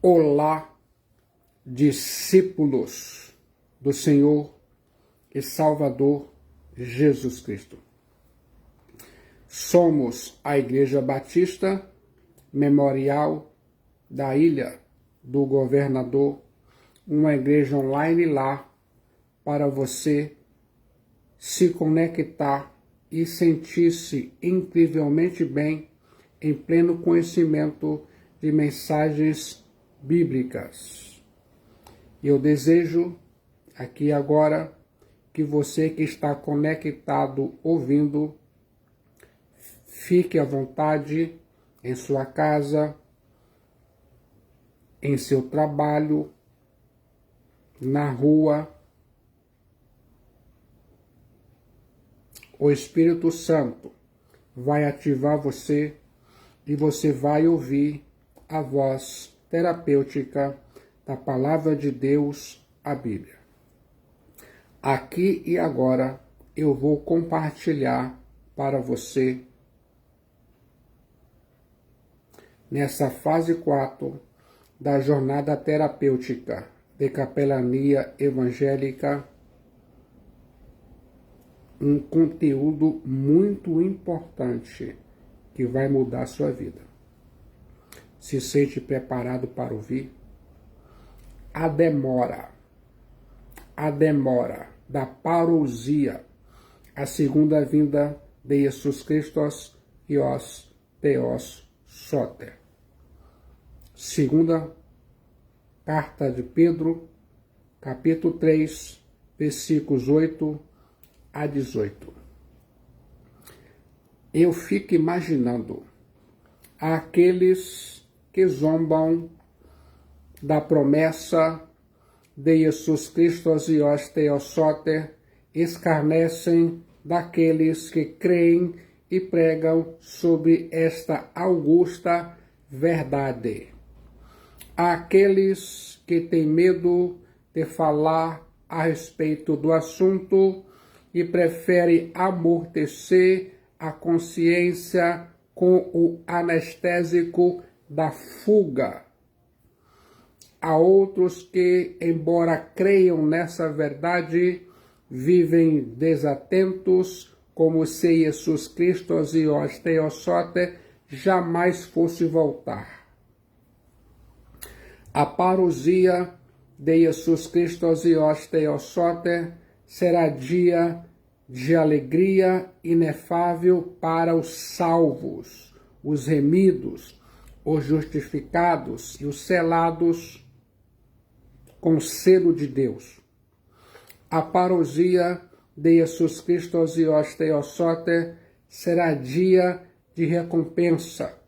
Olá, discípulos do Senhor e Salvador Jesus Cristo. Somos a Igreja Batista Memorial da Ilha do Governador, uma igreja online lá para você se conectar e sentir-se incrivelmente bem em pleno conhecimento de mensagens bíblicas. Eu desejo aqui agora que você que está conectado ouvindo, fique à vontade em sua casa, em seu trabalho, na rua. O Espírito Santo vai ativar você e você vai ouvir a voz terapêutica da Palavra de Deus, a Bíblia. Aqui e agora eu vou compartilhar para você, nessa fase 4 da jornada terapêutica de capelania evangélica, um conteúdo muito importante que vai mudar a sua vida. Se sente preparado para ouvir? A demora da parousia, a segunda vinda de Jesus Cristo e os Theos Soter. Segunda carta de Pedro, capítulo 3, versículos 8 a 18. Eu fico imaginando aqueles que zombam da promessa de Jesus Cristo e os Theos Soter, escarnecem daqueles que creem e pregam sobre esta augusta verdade. Aqueles que têm medo de falar a respeito do assunto e preferem amortecer a consciência com o anestésico da fuga. Há outros que, embora creiam nessa verdade, vivem desatentos, como se Jesus Cristo e os Theos Soter jamais fosse voltar. A parousia de Jesus Cristo e os Theos Soter será dia de alegria inefável para os salvos, os remidos, os justificados e os selados com o selo de Deus. A parousia de Jesus Cristo e os Theos Soter será dia de recompensa,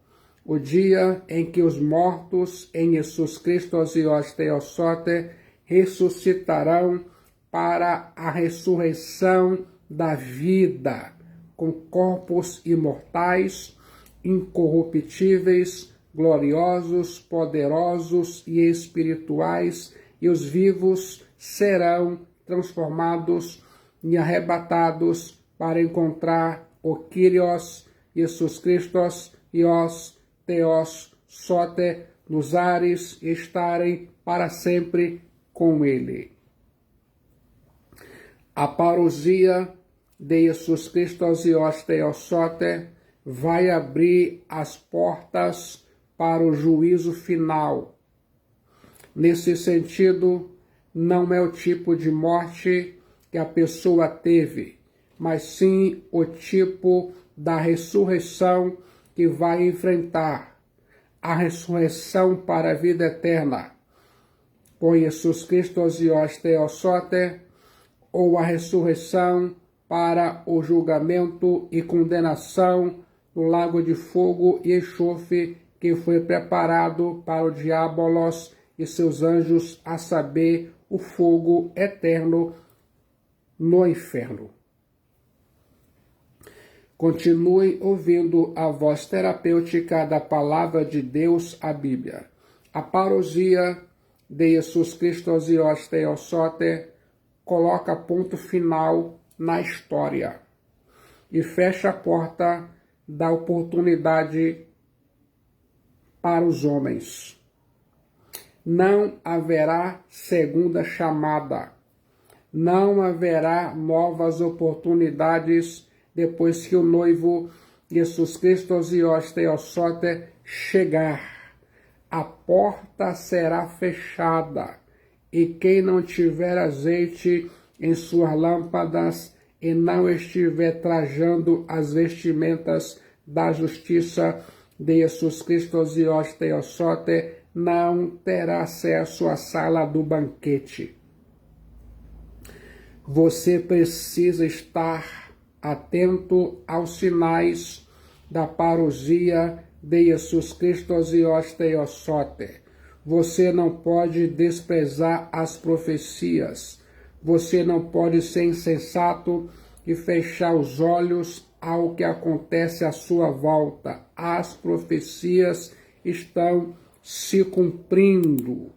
o dia em que os mortos em Jesus Cristo e os Theos Soter ressuscitarão para a ressurreição da vida, com corpos imortais, incorruptíveis, gloriosos, poderosos e espirituais, e os vivos serão transformados e arrebatados para encontrar o Kyrios, Jesus Cristo e os Theos Soter nos ares e estarem para sempre com ele. A parousia de Jesus Cristo e os Theos Soter vai abrir as portas para o juízo final. Nesse sentido, não é o tipo de morte que a pessoa teve, mas sim o tipo da ressurreição que vai enfrentar, a ressurreição para a vida eterna, com Jesus Cristo e os Theos Soter, ou a ressurreição para o julgamento e condenação no lago de fogo e enxofre que foi preparado para o diabolos e seus anjos, a saber, o fogo eterno no inferno. Continuem ouvindo a voz terapêutica da Palavra de Deus, a Bíblia. A parousia de Jesus Cristo e os Theos Soter coloca ponto final na história e fecha a porta da oportunidade para os homens. Não haverá segunda chamada. Não haverá novas oportunidades depois que o noivo Jesus Cristo Osios Theosote chegar. A porta será fechada, e quem não tiver azeite em suas lâmpadas e não estiver trajando as vestimentas da justiça de Jesus Cristo Osios Theosote, não terá acesso à sala do banquete. Você precisa estar atento aos sinais da parousia de Jesus Cristo Osios Theosote. Você não pode desprezar as profecias. Você não pode ser insensato e fechar os olhos ao que acontece à sua volta. As profecias estão se cumprindo.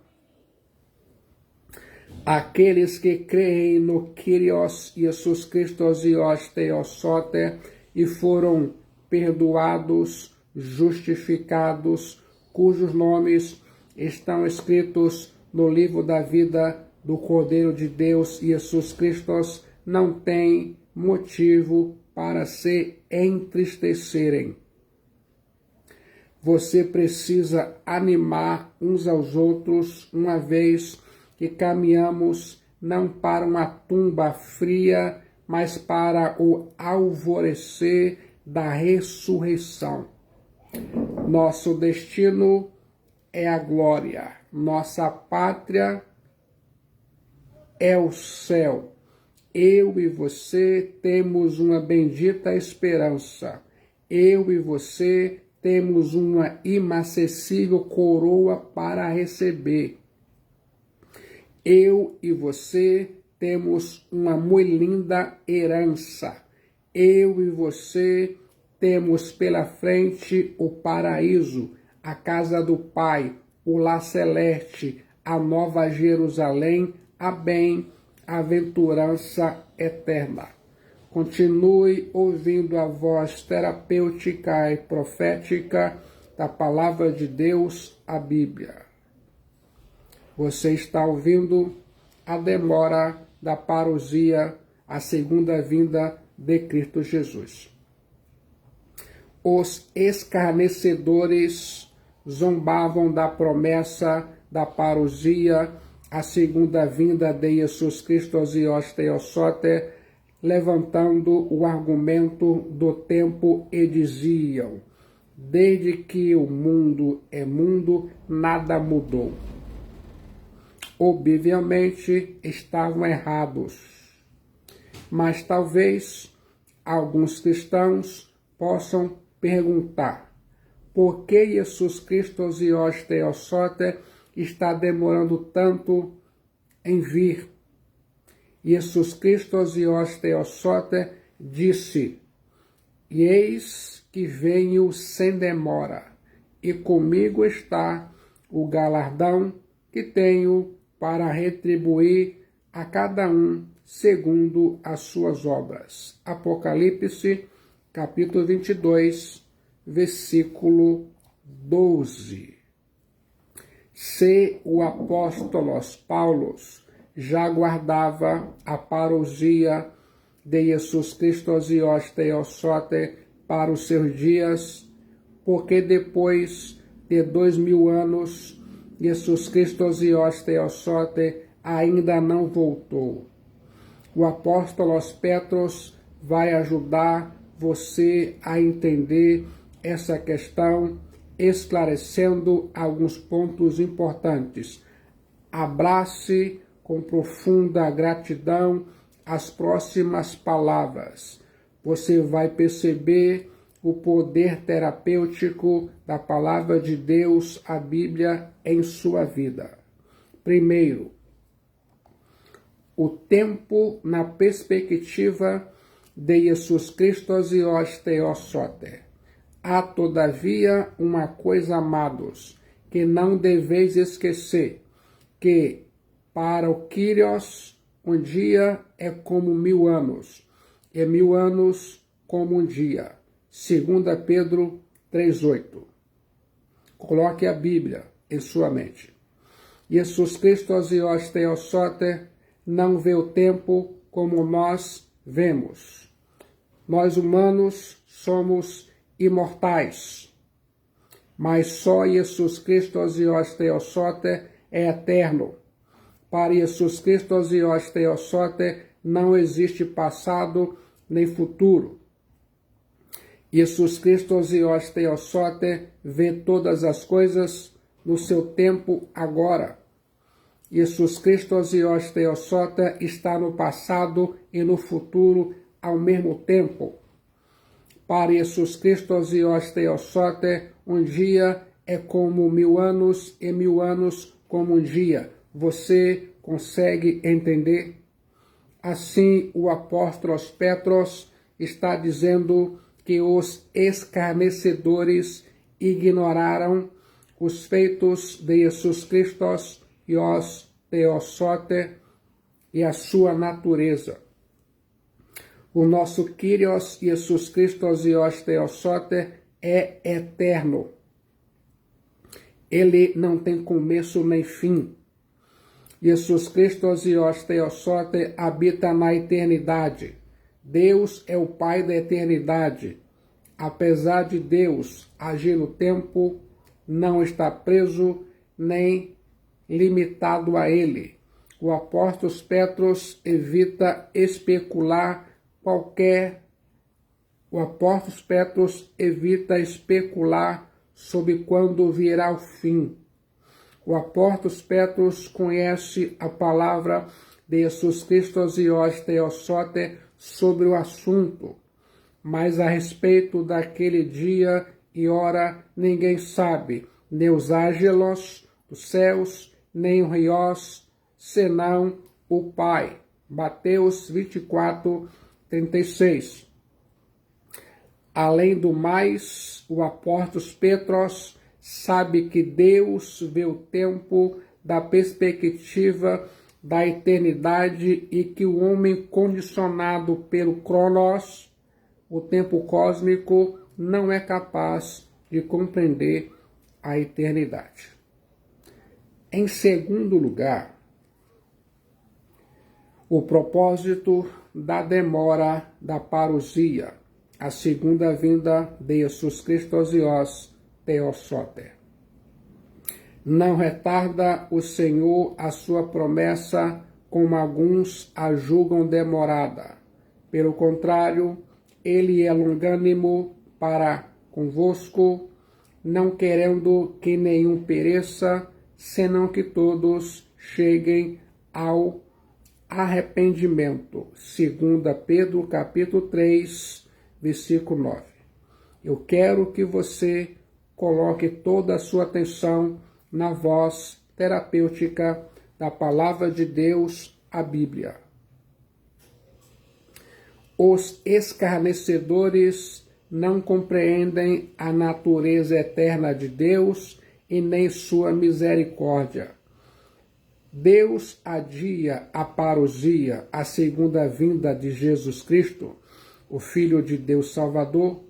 Aqueles que creem no Kyrios Jesus Cristo Osios Theosote e foram perdoados, justificados, cujos nomes estão escritos no livro da vida do Cordeiro de Deus, Jesus Cristo, não têm motivo para se entristecerem. Você precisa animar uns aos outros, uma vez que caminhamos não para uma tumba fria, mas para o alvorecer da ressurreição. Nosso destino é a glória, nossa pátria é o céu. Eu e você temos uma bendita esperança. Eu e você temos uma inacessível coroa para receber. Eu e você temos uma muito linda herança. Eu e você temos pela frente o paraíso, a casa do Pai, o lar celeste, a nova Jerusalém, a bem-aventurança eterna. Continue ouvindo a voz terapêutica e profética da Palavra de Deus, a Bíblia. Você está ouvindo a demora da parousia, a segunda vinda de Cristo Jesus. Os escarnecedores zombavam da promessa da parousia, a segunda vinda de Jesus Cristo Osios Theosote, levantando o argumento do tempo e diziam: desde que o mundo é mundo, nada mudou. Obviamente estavam errados, mas talvez alguns cristãos possam perguntar: por que Jesus Cristo Osios Theosote está demorando tanto em vir? Jesus Cristo Osios Theosote disse: e eis que venho sem demora, e comigo está o galardão que tenho para retribuir a cada um segundo as suas obras. Apocalipse, capítulo 22, versículo 12. Se o apóstolo Paulo já guardava a parousia de Jesus Cristo Osios Theosote para os seus dias, porque depois de 2000 anos, Jesus Cristo Osios Theosote ainda não voltou. O apóstolo Petros vai ajudar você a entender essa questão, esclarecendo alguns pontos importantes. Abrace com profunda gratidão as próximas palavras. Você vai perceber o poder terapêutico da palavra de Deus, a Bíblia, em sua vida. Primeiro, o tempo na perspectiva de Jesus Cristo Osios Theosote. Há, todavia, uma coisa, amados, que não deveis esquecer, que para o Kyrios um dia é como 1000 anos, e 1000 anos como um dia. 2 Pedro 3,8. Coloque a Bíblia em sua mente. Jesus Christos Ios Theosote não vê o tempo como nós vemos. Nós humanos somos imortais, mas só Jesus Christos Ios Theosote é eterno. Para Jesus Christos Ios Theosote não existe passado nem futuro. Jesus Christos Ios Theosote vê todas as coisas no seu tempo agora. Jesus Christos Ios Theosote está no passado e no futuro ao mesmo tempo. Para Jesus Christos Ios Theosote, um dia é como 1000 anos e 1000 anos como um dia. Você consegue entender? Assim, o apóstolo Petros está dizendo que os escarnecedores ignoraram os feitos de Jesus Christos Ios Theosote e a sua natureza. O nosso Kyrios Jesus Christos Ios Theosote é eterno. Ele não tem começo nem fim. Jesus Christos Ios Theosote habita na eternidade. Deus é o Pai da eternidade. Apesar de Deus agir no tempo, não está preso nem limitado a ele. O apóstolo Petros evita especular sobre quando virá o fim. O apóstolo Petros conhece a palavra de Jesus Christos Ios Theosote sobre o assunto, mas a respeito daquele dia e hora ninguém sabe, nem os ángelos dos céus, nem o Rios, senão o Pai. Mateus 24, 36. Além do mais, o apóstolo Petros sabe que Deus vê o tempo da perspectiva da eternidade e que o homem condicionado pelo Cronos, o tempo cósmico, não é capaz de compreender a eternidade. Em segundo lugar, o propósito da demora da parousia, a segunda vinda de Jesus Christos Ios Theosote. Não retarda o Senhor a sua promessa, como alguns a julgam demorada. Pelo contrário, ele é longânimo para convosco, não querendo que nenhum pereça, senão que todos cheguem ao arrependimento. 2 Pedro capítulo 3, versículo 9. Eu quero que você coloque toda a sua atenção na voz terapêutica da Palavra de Deus, a Bíblia. Os escarnecedores não compreendem a natureza eterna de Deus e nem sua misericórdia. Deus adia a parousia, a segunda vinda de Jesus Cristo, o Filho de Deus Salvador,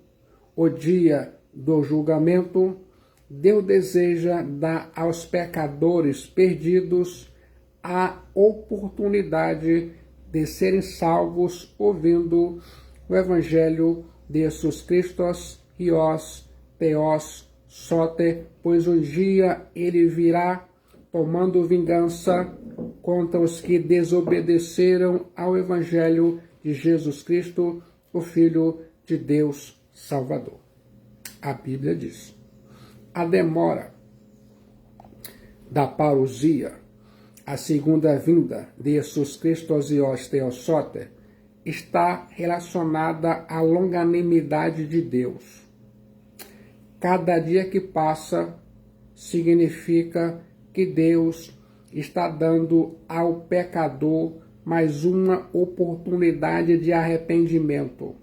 o dia do julgamento. Deus deseja dar aos pecadores perdidos a oportunidade de serem salvos ouvindo o Evangelho de Jesus Christos Ios Theosote, pois um dia ele virá tomando vingança contra os que desobedeceram ao Evangelho de Jesus Cristo, o Filho de Deus Salvador. A Bíblia diz: a demora da parousia, a segunda vinda de Jesus Christos Ios Theosote, está relacionada à longanimidade de Deus. Cada dia que passa significa que Deus está dando ao pecador mais uma oportunidade de arrependimento.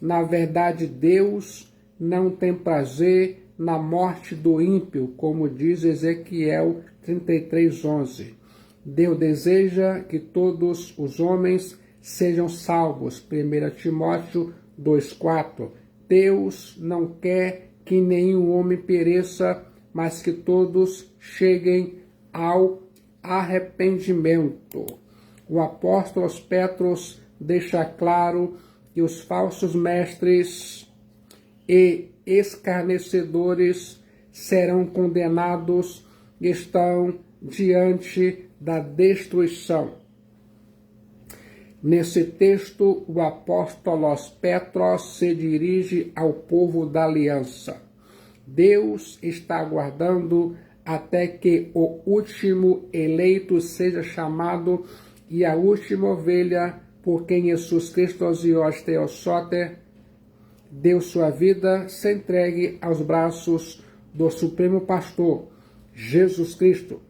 Na verdade, Deus não tem prazer na morte do ímpio, como diz Ezequiel 33:11. Deus deseja que todos os homens sejam salvos. 1 Timóteo 2:4. Deus não quer que nenhum homem pereça, mas que todos cheguem ao arrependimento. O apóstolo Petros deixa claro que os falsos mestres e escarnecedores serão condenados e estão diante da destruição. Nesse texto, o apóstolo Petros se dirige ao povo da aliança. Deus está aguardando até que o último eleito seja chamado e a última ovelha por quem Jesus Cristo os Theosoter deu sua vida se entregue aos braços do Supremo Pastor, Jesus Cristo.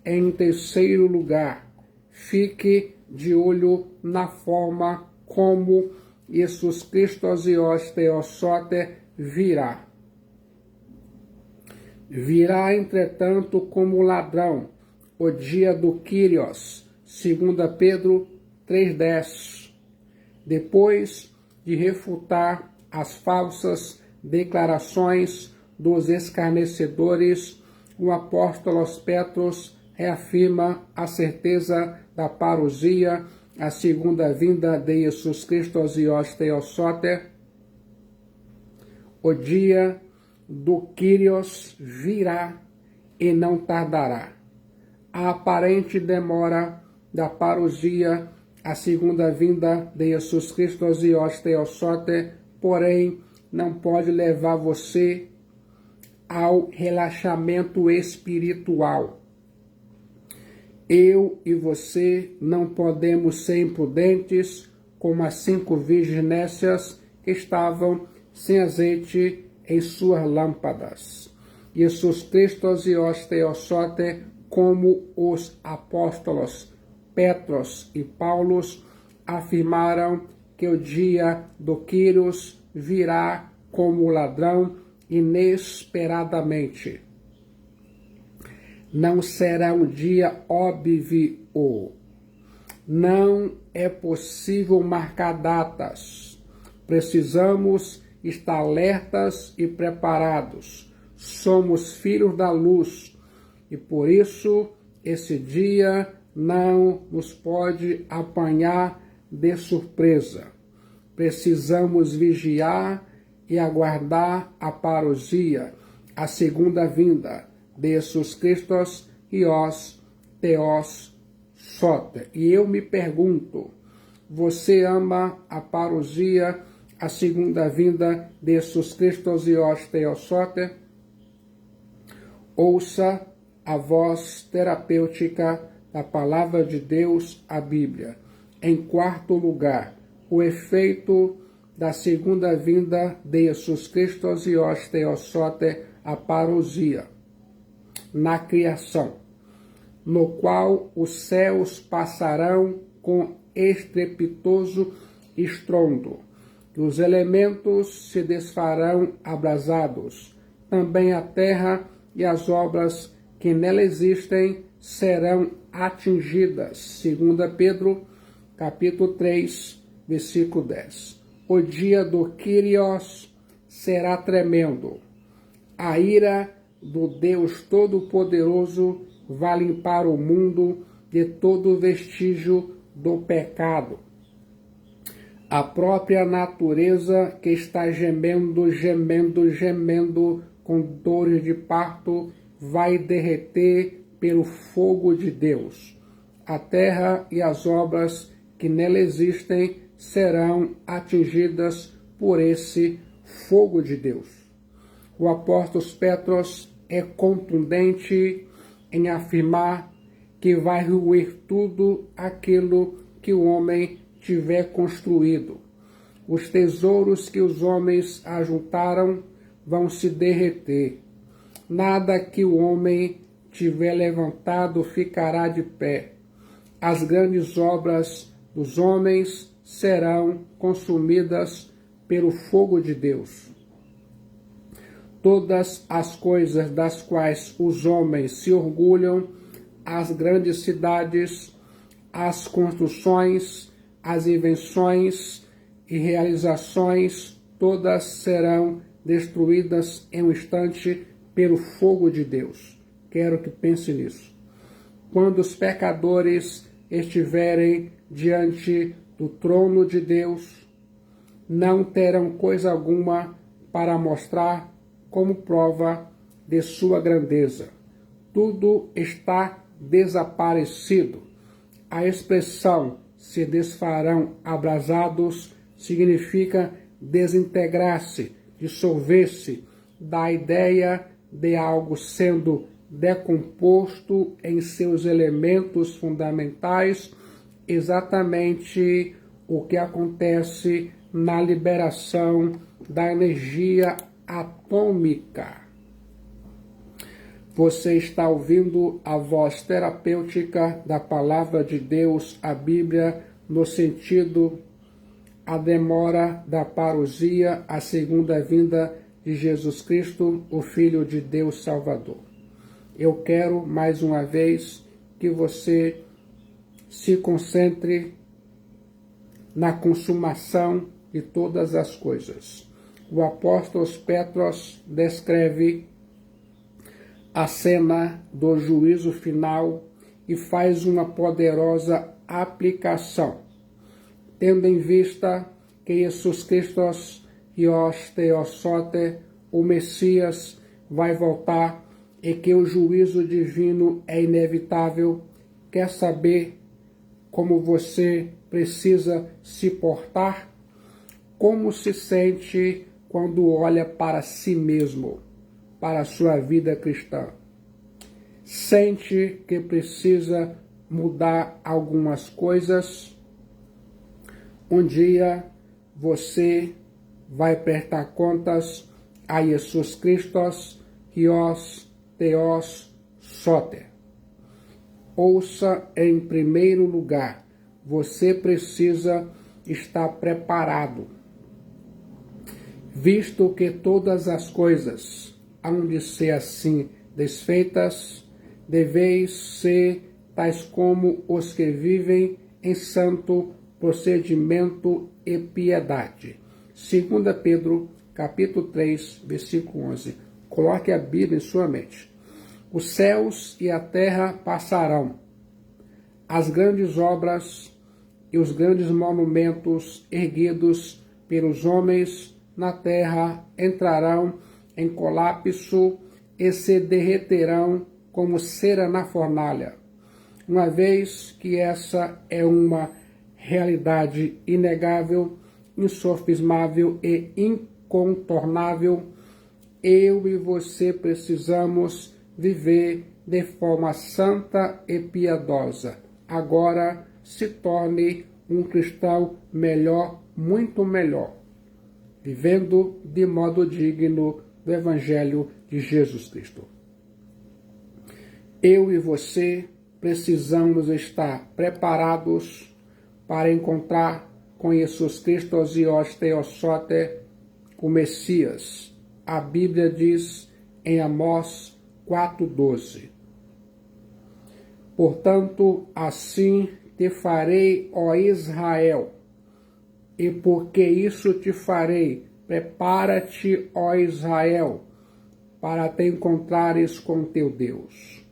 Em terceiro lugar, fique de olho na forma como Jesus Cristo os Theosoter virá. Virá, entretanto, como ladrão, o dia do Kyrios, 2 Pedro 3,10. Depois de refutar as falsas declarações dos escarnecedores, o apóstolo Petros reafirma a certeza da parousia, a segunda vinda de Jesus Cristo os Theosoter. O dia do Kyrios virá e não tardará. A aparente demora da parousia, a segunda vinda de Jesus Cristo os Theosoter, porém, não pode levar você ao relaxamento espiritual. Eu e você não podemos ser imprudentes como as 5 virgens nécias que estavam sem azeite em suas lâmpadas. Jesus Cristo os Theosoter, como os apóstolos Petros e Paulo, afirmaram que o dia do Kyrios virá como ladrão inesperadamente. Não será um dia óbvio. Não é possível marcar datas. Precisamos estar alertas e preparados. Somos filhos da luz e por isso esse dia não nos pode apanhar de surpresa. Precisamos vigiar e aguardar a parousia, a segunda vinda de Jesus Cristo e os Theosoter. E eu me pergunto, você ama a parousia, a segunda vinda de Jesus Cristo e os Theosoter? Ouça a voz terapêutica da Palavra de Deus, a Bíblia. Em quarto lugar, o efeito da segunda vinda de Jesus Cristo e os Theosoter, a parousia, na criação, no qual os céus passarão com estrepitoso estrondo, e os elementos se desfarão abrasados, também a terra e as obras que nela existem serão atingidas. 2 Pedro, capítulo 3, versículo 10. O dia do Kyrios será tremendo. A ira do Deus Todo-Poderoso vai limpar o mundo de todo vestígio do pecado. A própria natureza que está gemendo com dores de parto vai derreter pelo fogo de Deus. A terra e as obras que nela existem serão atingidas por esse fogo de Deus. O apóstolo Petros é contundente em afirmar que vai ruir tudo aquilo que o homem tiver construído. Os tesouros que os homens ajuntaram vão se derreter. Nada que o homem tiver levantado ficará de pé. As grandes obras dos homens serão consumidas pelo fogo de Deus. Todas as coisas das quais os homens se orgulham, as grandes cidades, as construções, as invenções e realizações, todas serão destruídas em um instante pelo fogo de Deus. Quero que pense nisso. quando os pecadores estiverem diante do trono de Deus, não terão coisa alguma para mostrar como prova de sua grandeza. Tudo está desaparecido. A expressão se desfarão abrasados significa desintegrar-se, dissolver-se, da ideia de algo sendo decomposto em seus elementos fundamentais, exatamente o que acontece na liberação da energia atômica. Você está ouvindo a voz terapêutica da Palavra de Deus, a Bíblia, no sentido a demora da parousia, a segunda vinda de Jesus Cristo, o Filho de Deus Salvador. Eu quero, mais uma vez, que você se concentre na consumação de todas as coisas. O apóstolo Petros descreve a cena do juízo final e faz uma poderosa aplicação, tendo em vista que Jesus Cristo, Ios Theosote, o Messias, vai voltar e que o juízo divino é inevitável. Quer saber como você precisa se portar? Como se sente quando olha para si mesmo, para a sua vida cristã? Sente que precisa mudar algumas coisas? Um dia você vai prestar contas a Jesus Cristo, Ios Theos Soter. Ouça em primeiro lugar, você precisa estar preparado, visto que todas as coisas hão de ser assim desfeitas, deveis ser tais como os que vivem em santo procedimento e piedade. 2 Pedro, capítulo 3, versículo 11. Coloque a Bíblia em sua mente. Os céus e a terra passarão. As grandes obras e os grandes monumentos erguidos pelos homens na terra entrarão em colapso e se derreterão como cera na fornalha. Uma vez que essa é uma realidade inegável, insofismável e incontornável, eu e você precisamos viver de forma santa e piedosa. Agora se torne um cristão melhor, muito melhor, vivendo de modo digno do Evangelho de Jesus Cristo. Eu e você precisamos estar preparados para encontrar com Jesus Cristo Ios Theosote, o Messias. A Bíblia diz em Amós 4,12: Portanto, assim te farei, ó Israel, e porque isso te farei, prepara-te, ó Israel, para te encontrares com teu Deus.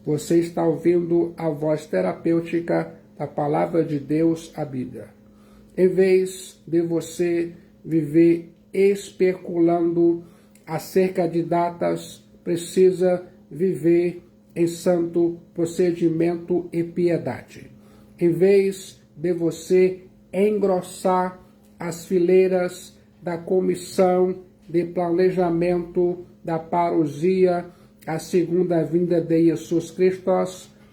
Você está ouvindo a voz terapêutica da Palavra de Deus, a Bíblia. Em vez de você viver especulando acerca de datas, precisa viver em santo procedimento e piedade. Em vez de você engrossar as fileiras da comissão de planejamento da parousia, a segunda vinda de Jesus Cristo,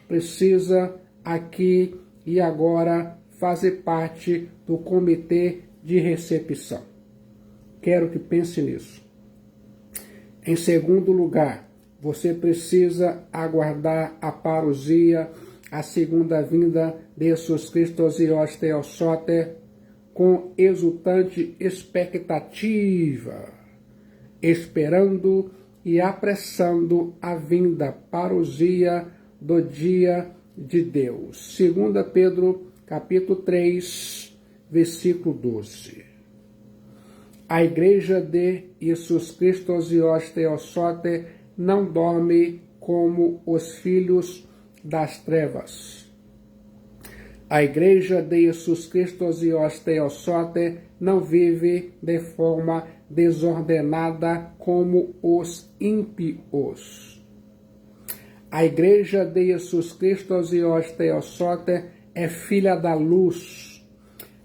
precisa aqui e agora fazer parte do comitê de recepção. Quero que pense nisso. Em segundo lugar, você precisa aguardar a parousia, a segunda vinda de Jesus Cristo Ios Theosote, com exultante expectativa, esperando e apressando a vinda parousia do dia de Deus. 2 Pedro, capítulo 3, versículo 12. A igreja de Jesus Cristo Ios Theosote não dorme como os filhos das trevas. A Igreja de Jesus Cristo os Teossote não vive de forma desordenada como os ímpios. A Igreja de Jesus Cristo os Teossote é filha da luz.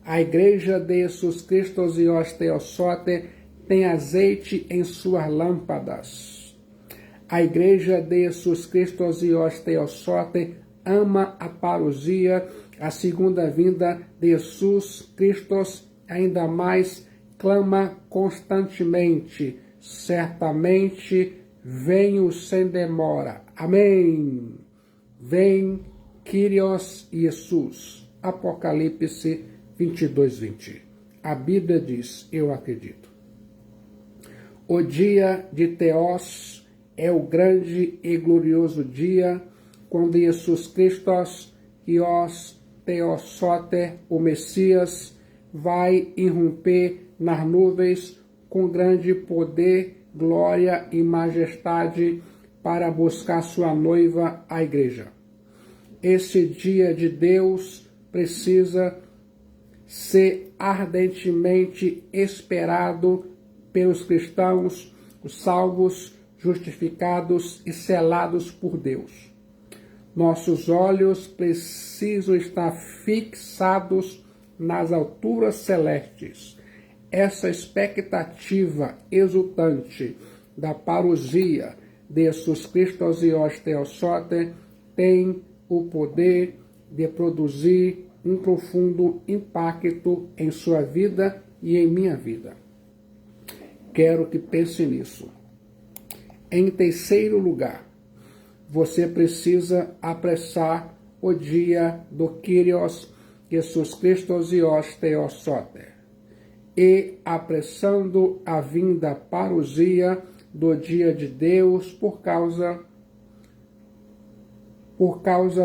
A Igreja de Jesus Cristo os Teossote tem azeite em suas lâmpadas. A Igreja de Jesus Cristo os Teossote ama a parousia, a segunda vinda de Jesus Cristo, ainda mais clama constantemente: certamente venho sem demora. Amém. Vem, Kyrios Jesus. Apocalipse 22:20. A Bíblia diz: eu acredito. O dia de Teós é o grande e glorioso dia quando Jesus Cristo e os Teossote, o Messias, vai irromper nas nuvens com grande poder, glória e majestade para buscar sua noiva, a Igreja. Esse dia de Deus precisa ser ardentemente esperado pelos cristãos, os salvos, justificados e selados por Deus. Nossos olhos precisam estar fixados nas alturas celestes. Essa expectativa exultante da parousia de Jesus Cristo e os Teossote tem o poder de produzir um profundo impacto em sua vida e em minha vida. Quero que pense nisso. Em terceiro lugar, você precisa apressar o dia do Kyrios Jesus Cristo e os Teossote, e apressando a vinda parousia do dia de Deus, por causa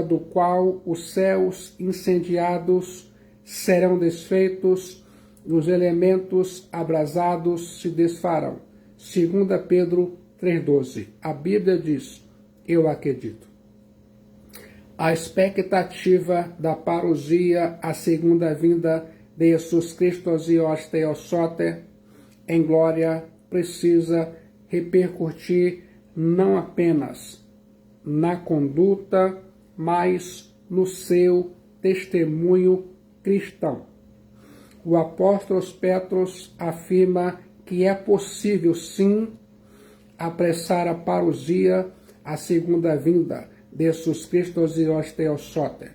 do qual os céus incendiados serão desfeitos, os elementos abrasados se desfarão. 2 Pedro 3,12. A Bíblia diz: eu acredito. A expectativa da parousia, a segunda vinda de Jesus Cristo e os Teossote em glória, precisa repercutir não apenas na conduta, mas no seu testemunho cristão. O apóstolo Petros afirma que é possível, sim, apressar a parousia, a segunda vinda de Jesus Cristo e os Teossote.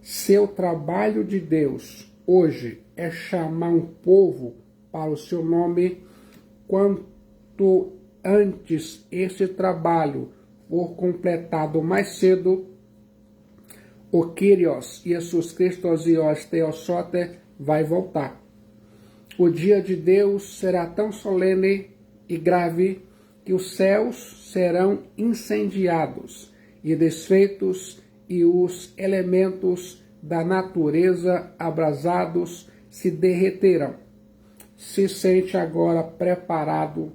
Seu trabalho de Deus hoje é chamar um povo para o seu nome. Quanto antes esse trabalho for completado mais cedo, o Kyrios, Jesus Cristo e os Teossote, vai voltar. O dia de Deus será tão solene e grave que os céus serão incendiados e desfeitos, e os elementos da natureza abrasados se derreterão. Se sente agora preparado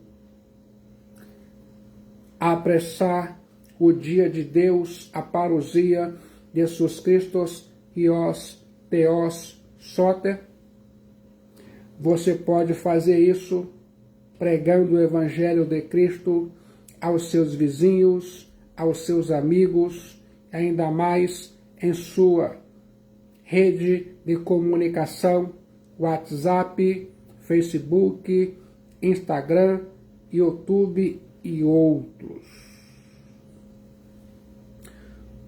a apressar o dia de Deus, a parousia de Jesus Cristo e os Teossote? Você pode fazer isso pregando o Evangelho de Cristo aos seus vizinhos, aos seus amigos, ainda mais em sua rede de comunicação, WhatsApp, Facebook, Instagram, YouTube e outros.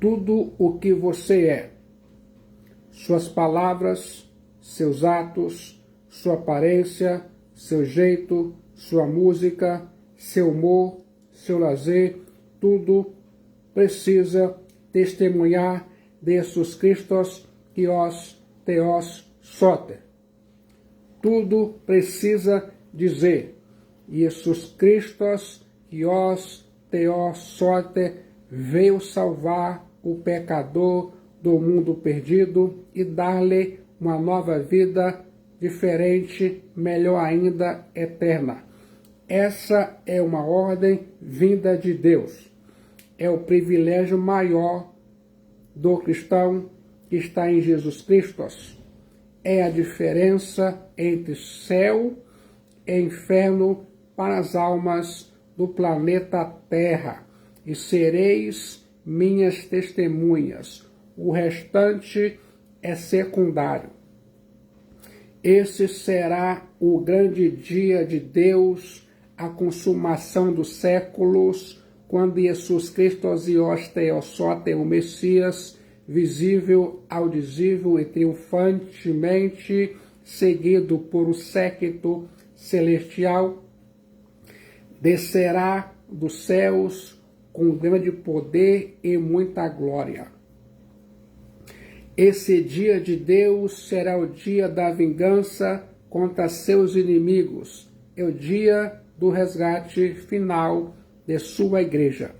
Tudo o que você é, suas palavras, seus atos, sua aparência, seu jeito, sua música, seu humor, seu lazer, tudo precisa testemunhar de Jesus Cristo e os Teossote. Tudo precisa dizer: Jesus Cristo e os Teossote veio salvar o pecador do mundo perdido e dar-lhe uma nova vida diferente, melhor ainda, eterna. Essa é uma ordem vinda de Deus. É o privilégio maior do cristão que está em Jesus Cristo. É a diferença entre céu e inferno para as almas do planeta Terra, e sereis minhas testemunhas. O restante é secundário. Esse será o grande dia de Deus, a consumação dos séculos, quando Jesus Cristo Theosote, o Messias, visível, audizível e triunfantemente, seguido por um séquito celestial, descerá dos céus com grande poder e muita glória. Esse dia de Deus será o dia da vingança contra seus inimigos, é o dia do resgate final de sua igreja.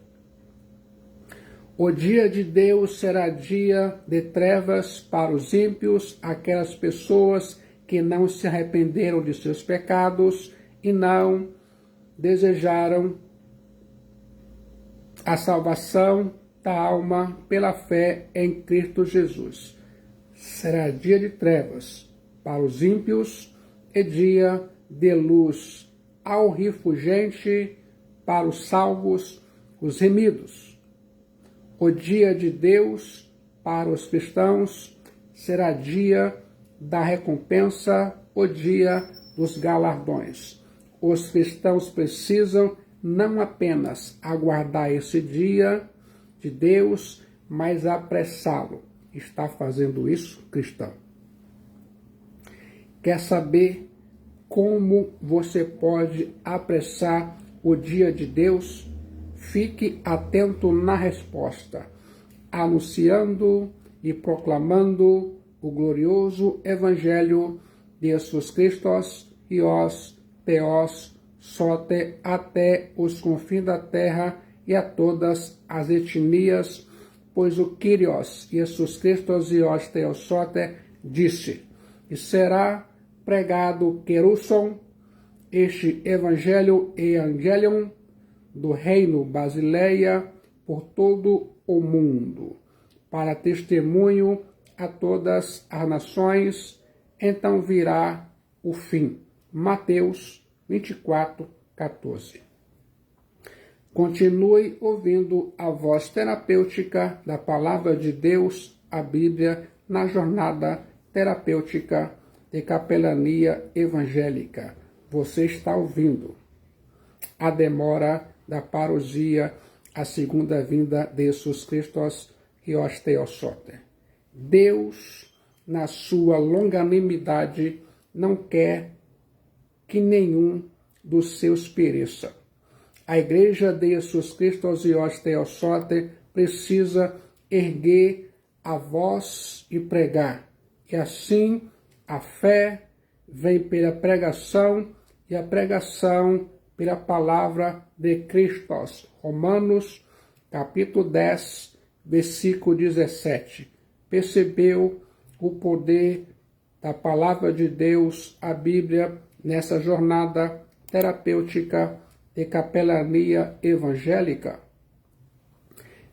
O dia de Deus será dia de trevas para os ímpios, aquelas pessoas que não se arrependeram de seus pecados e não desejaram a salvação da alma pela fé em Cristo Jesus. Será dia de trevas para os ímpios e dia de luz ao refulgente para os salvos, os remidos. O dia de Deus para os cristãos será dia da recompensa, o dia dos galardões. Os cristãos precisam não apenas aguardar esse dia de Deus, mas apressá-lo. Está fazendo isso, cristão? Quer saber como você pode apressar o dia de Deus? Fique atento na resposta, anunciando e proclamando o glorioso Evangelho de Jesus Cristo e os Theos Sote até os confins da terra e a todas as etnias, pois o Kyrios, Jesus Cristo e os Theos Sote, disse, e será pregado querusson, este Evangelho e Angelion do reino Basileia por todo o mundo, para testemunho a todas as nações, então virá o fim. Mateus 24:14. Continue ouvindo a voz terapêutica da Palavra de Deus, a Bíblia, na jornada terapêutica de capelania evangélica. Você está ouvindo a demora da parousia, a segunda vinda de Jesus Cristo e os Theos Sote. Deus, na sua longanimidade, não quer que nenhum dos seus pereça. A igreja de Jesus Cristo e os Theos Sote precisa erguer a voz e pregar. E assim a fé vem pela pregação e a pregação pela palavra de Cristo. Romanos, capítulo 10, versículo 17. Percebeu o poder da palavra de Deus, a Bíblia, nessa jornada terapêutica de capelania evangélica?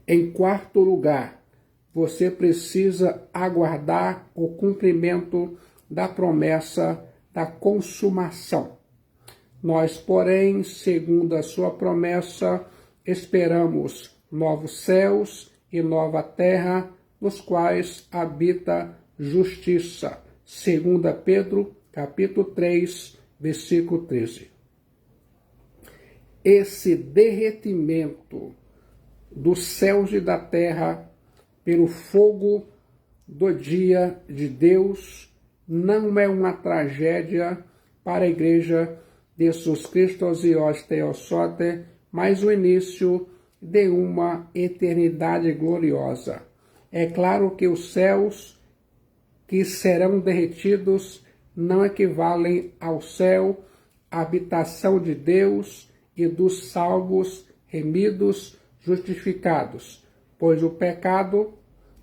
Em quarto lugar, você precisa aguardar o cumprimento da promessa da consumação. Nós, porém, segundo a sua promessa, esperamos novos céus e nova terra, nos quais habita justiça. 2 Pedro, capítulo 3, versículo 13. Esse derretimento dos céus e da terra pelo fogo do dia de Deus não é uma tragédia para a igreja de Jesus Cristo e os Theos Sote, mas o início de uma eternidade gloriosa. É claro que os céus que serão derretidos não equivalem ao céu, a habitação de Deus e dos salvos, remidos, justificados, pois o pecado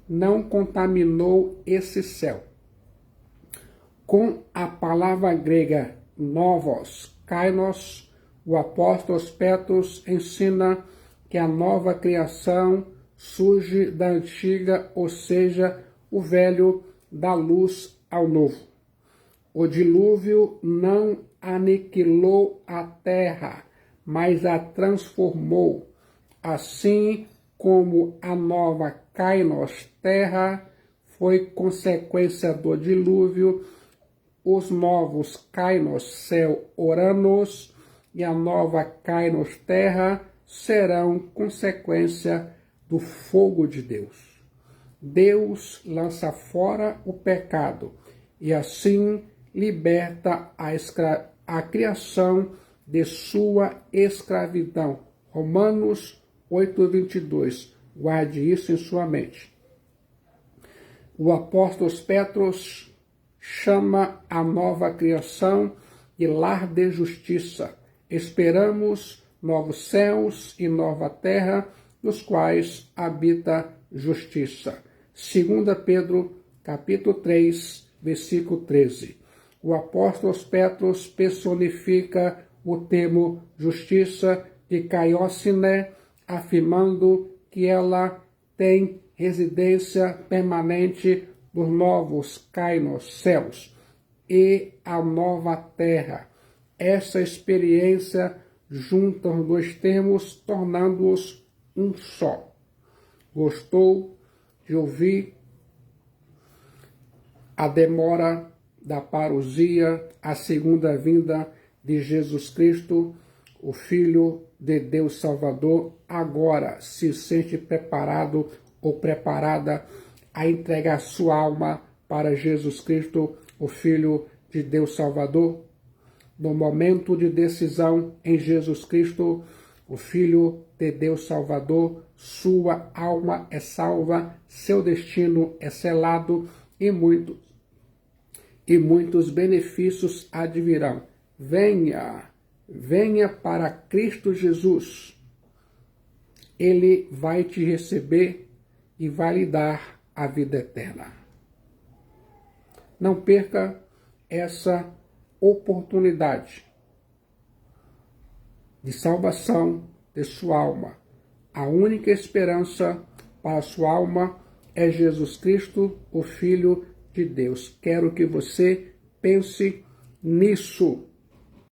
não contaminou esse céu. Com a palavra grega novos, kainos, o apóstolo Petros ensina que a nova criação surge da antiga, ou seja, o velho dá luz ao novo. O dilúvio não aniquilou a terra, mas a transformou, assim como a nova Kainos terra foi consequência do dilúvio, os novos Kainos céu Oranos e a nova Kainos terra serão consequência do fogo de Deus. Deus lança fora o pecado e assim liberta a criação de sua escravidão. Romanos 8:22. Guarde isso em sua mente. O apóstolo Petros chama a nova criação de lar de justiça. Esperamos novos céus e nova terra, nos quais habita justiça. 2 Pedro, capítulo 3, versículo 13. O apóstolo Petros personifica o termo justiça de Kaiosine, afirmando que ela tem residência permanente dos novos Kainos céus e a nova terra. Essa experiência junta os dois termos, tornando-os um só. Gostou de ouvir a demora da parousia, a segunda vinda de Jesus Cristo, o Filho de Deus Salvador, agora se sente preparado ou preparada a entregar sua alma para Jesus Cristo, o Filho de Deus Salvador? No momento de decisão em Jesus Cristo, o Filho de Deus Salvador, sua alma é salva, seu destino é selado e muitos benefícios advirão. Venha para Cristo Jesus. Ele vai te receber e vai lhe dar a vida eterna. Não perca essa oportunidade de salvação de sua alma. A única esperança para a sua alma é Jesus Cristo, o Filho de Deus. Quero que você pense nisso.